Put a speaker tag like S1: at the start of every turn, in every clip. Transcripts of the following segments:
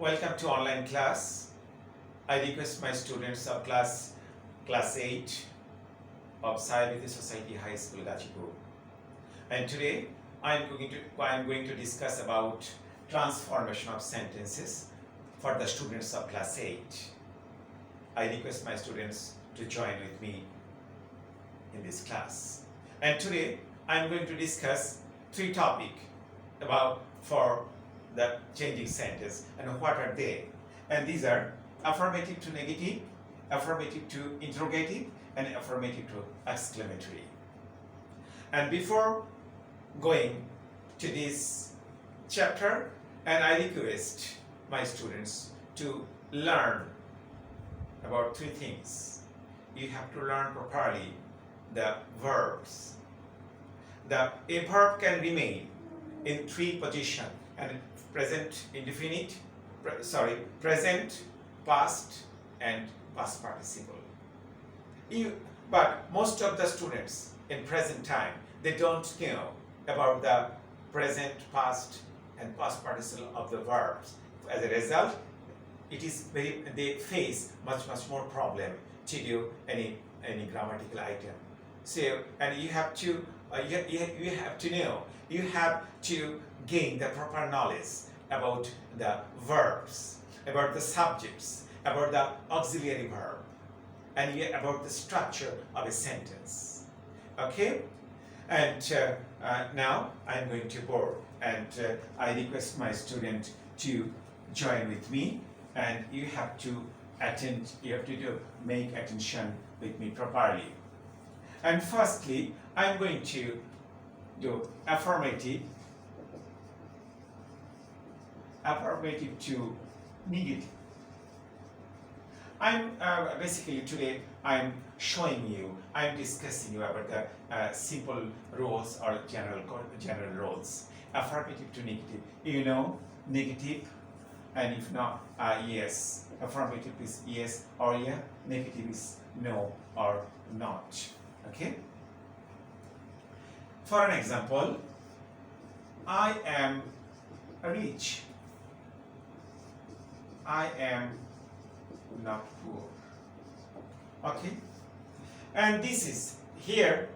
S1: Welcome to online class. I request my students of class 8 of Sayaviti Society High School, Gachipur. And today I am going to discuss about transformation of sentences for the students of class 8. I request my students to join with me in this class. And today I am going to discuss three topics for the changing sentence and what are they. And these are affirmative to negative, affirmative to interrogative, and affirmative to exclamatory. And before going to this chapter, and I request my students to learn about three things. You have to learn properly the verbs. A verb can remain in three positions, and present indefinite, present, past, and past participle. But most of the students in present time, they don't know about the present, past, and past participle of the verbs. As a result, they face much more problem to do any grammatical item. So, and you have to know, you have to gain the proper knowledge about the verbs, about the subjects, about the auxiliary verb, and about the structure of a sentence. Okay? And now I'm going to board, and I request my student to join with me, and you have to make attention with me properly. And firstly, I'm going to do affirmative to negative. I'm basically today I'm discussing you about the simple rules or general rules. Affirmative to negative. You know negative, and if not, yes. Affirmative is yes or yeah. Negative is no or not. Okay. For an example, I am rich. I am not poor. Okay? And this is here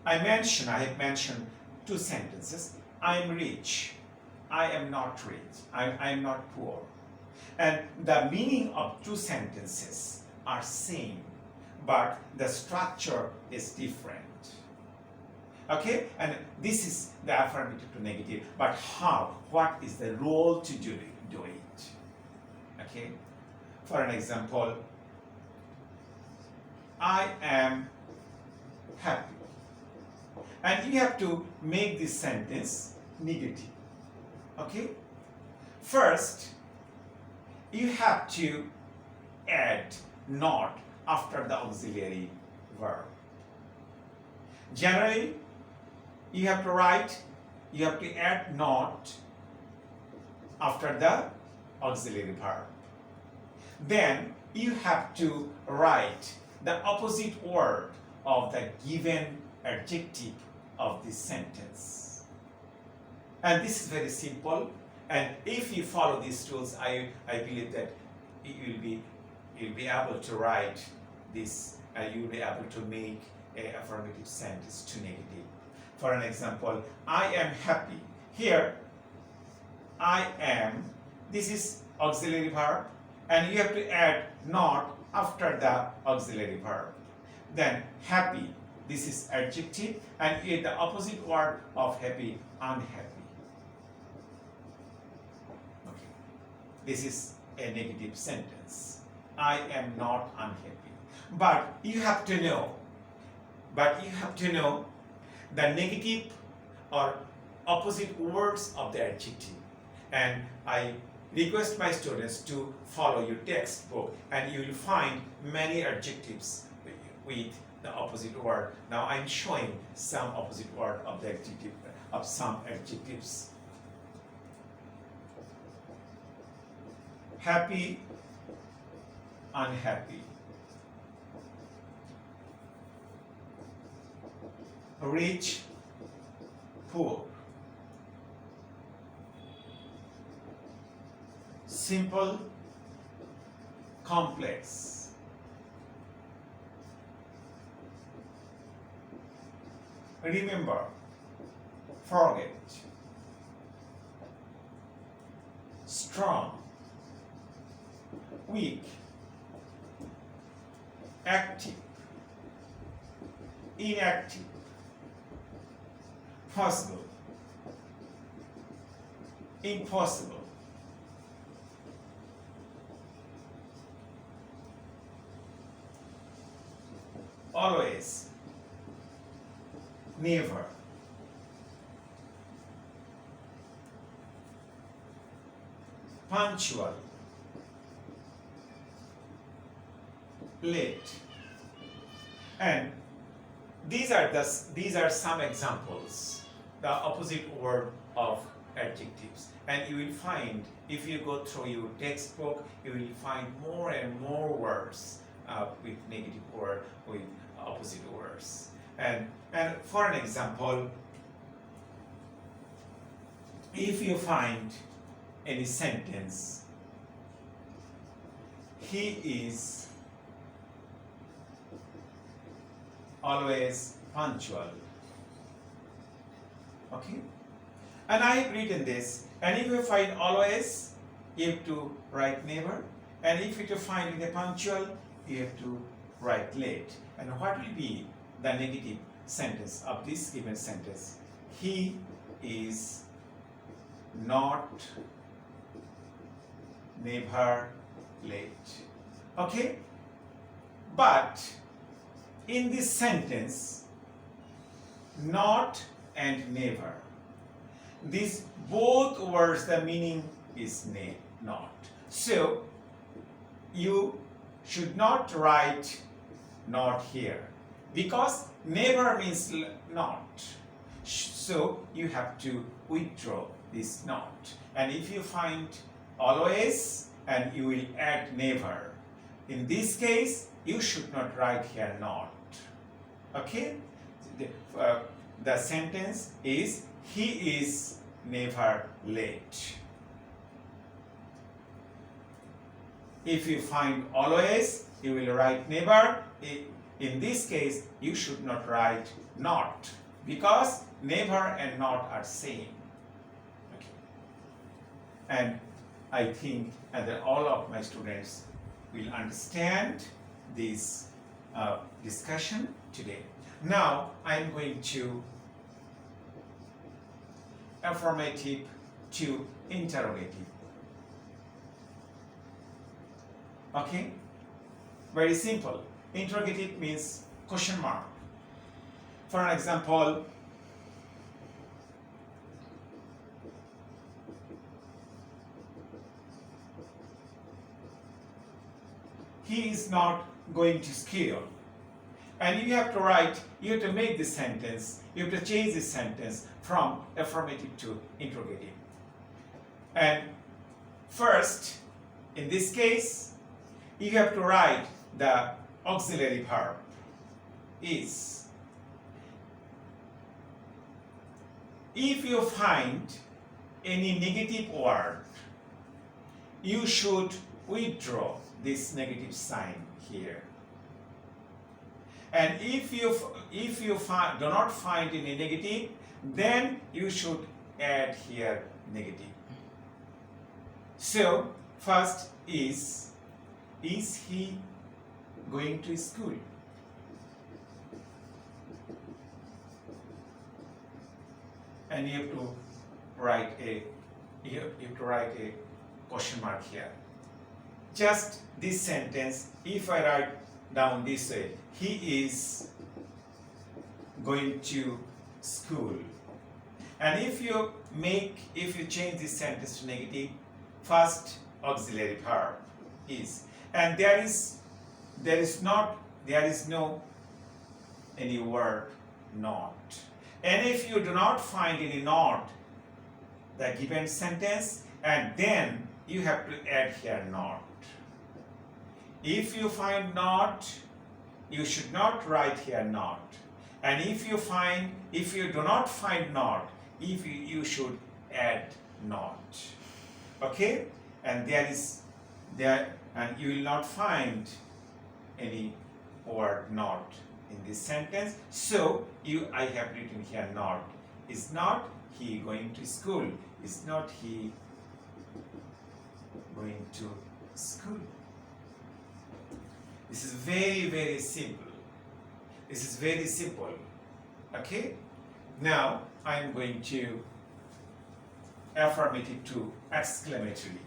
S1: I have mentioned two sentences. I am rich. I am not rich. I am not poor. And the meaning of two sentences are same, but the structure is different. Okay, and this is the affirmative to negative, but how? What is the role to do it? Okay, for an example, I am happy. And you have to make this sentence negative. Okay, first, you have to add not after the auxiliary verb. Generally, you have to add not after the auxiliary verb. Then you have to write the opposite word of the given adjective of this sentence. And this is very simple. And if you follow these tools, I believe that you'll be able to write this. You'll be able to make an affirmative sentence to negative. For an example, I am happy. Here, I am, this is auxiliary verb, and you have to add not after the auxiliary verb. Then happy, this is adjective, and the opposite word of happy, unhappy. Okay. This is a negative sentence. I am not unhappy. But you have to know the negative or opposite words of the adjective. And I request my students to follow your textbook, and you will find many adjectives with the opposite word. Now I'm showing some opposite word of the adjective, of some adjectives. Happy, unhappy. Rich, poor. simple, complex. Remember, forget, strong, weak, active, inactive, possible, impossible. Always, never. Punctual, late. And these are some examples, the opposite word of adjectives. And you will find, if you go through your textbook, you will find more and more words with negative word, with opposite words. And for an example, if you find any sentence, he is always punctual. Okay? And I have written this, and if you find always, you have to write never, and if you find in a punctual, you have to write late. And what will be the negative sentence of this given sentence? He is not never late. Okay? But in this sentence, not and never, these both words, the meaning is not. So you should not write not here, because never means not. So you have to withdraw this not. And if you find always, and you will add never, in this case you should not write here not. Okay? The sentence is, he is never late. If you find always, you will write never. In this case, you should not write not, because never and not are same. Okay. And I think that all of my students will understand this discussion today. Now I am going to affirmative to interrogative. Okay? Very simple. Interrogative means question mark. For an example, he is not going to school. And you have to write, you have to make this sentence, you have to change this sentence from affirmative to interrogative. And first, in this case, you have to write the auxiliary verb is. If you find any negative word, you should withdraw this negative sign here. And if you do not find any negative, then you should add here negative. So first is he going to school? And you have to write a question mark here. Just this sentence, if I write down this way, he is going to school. And if you change this sentence to negative, first auxiliary verb is, and there is no any word not. And if you do not find any not, the given sentence, and then you have to add here not. If you find not, you should not write here not. And if you do not find not, you should add not. Okay? and and you will not find any word not in this sentence. So I have written here not. Is not he going to school? Is not he going to school? This is very, very simple. This is very simple. Okay? Now I am going to affirmative to exclamatory.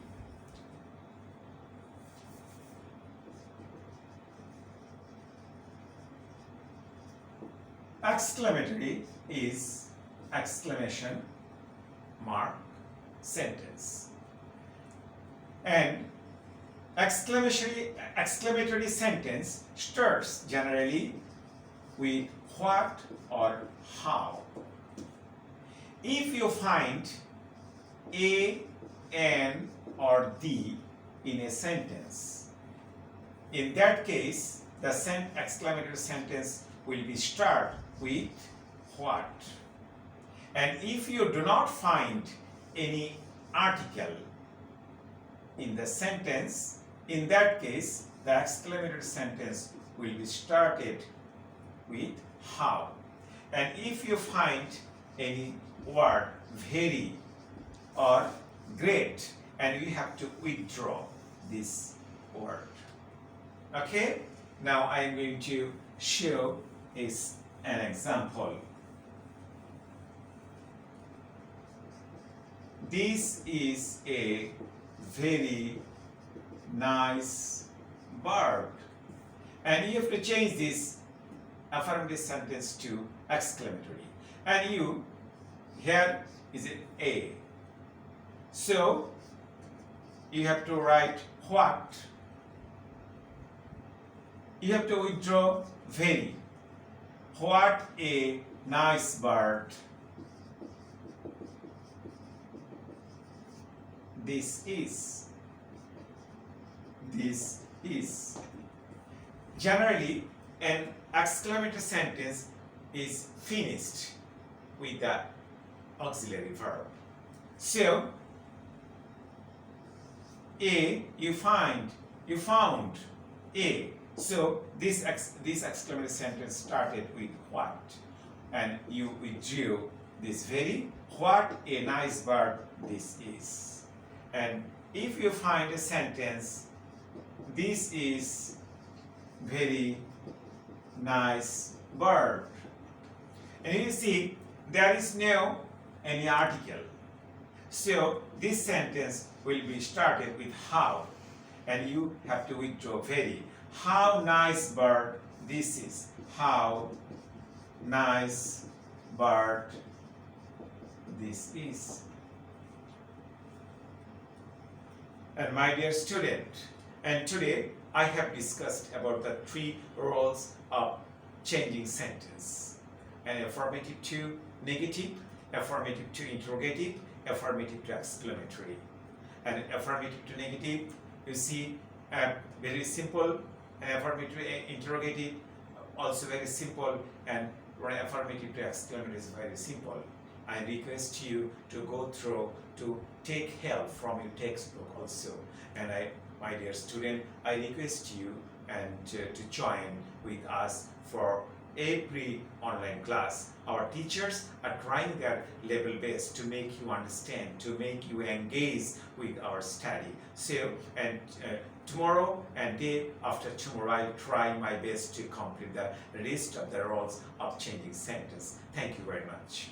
S1: Exclamatory is exclamation mark sentence, and exclamatory sentence starts generally with what or how. If you find a, an, or the in a sentence, in that case the exclamatory sentence will be start with what. And if you do not find any article in the sentence, in that case the exclamatory sentence will be started with how. And if you find any word very or great, and you have to withdraw this word. Okay? Now I am going to show an example. This is a very nice bird. And you have to change this affirmative sentence to exclamatory. And here is it A. So you have to write what. You have to withdraw very. What a nice bird this is. This is. Generally, an exclamatory sentence is finished with the auxiliary verb. So, A, you found A. So this exclamatory sentence started with what, and you withdrew this very. What a nice bird this is. And if you find a sentence, this is very nice bird, and you see there is no any article, so this sentence will be started with how, and you have to withdraw very. How nice bird this is. How nice bird this is. And my dear student, and today I have discussed about the 3 roles of changing sentence: an affirmative to negative, affirmative to interrogative, affirmative to exclamatory. And affirmative to negative, you see, very simple. Affirmative to interrogative, also very simple, and affirmative to exclamatory is very simple. I request you to go through, to take help from your textbook also. And my dear student, I request you to join with us for every online class. Our teachers are trying their level best to make you understand, to make you engage with our study. So, and tomorrow and day after tomorrow, I'll try my best to complete the list of the roles of changing sentence. Thank you very much.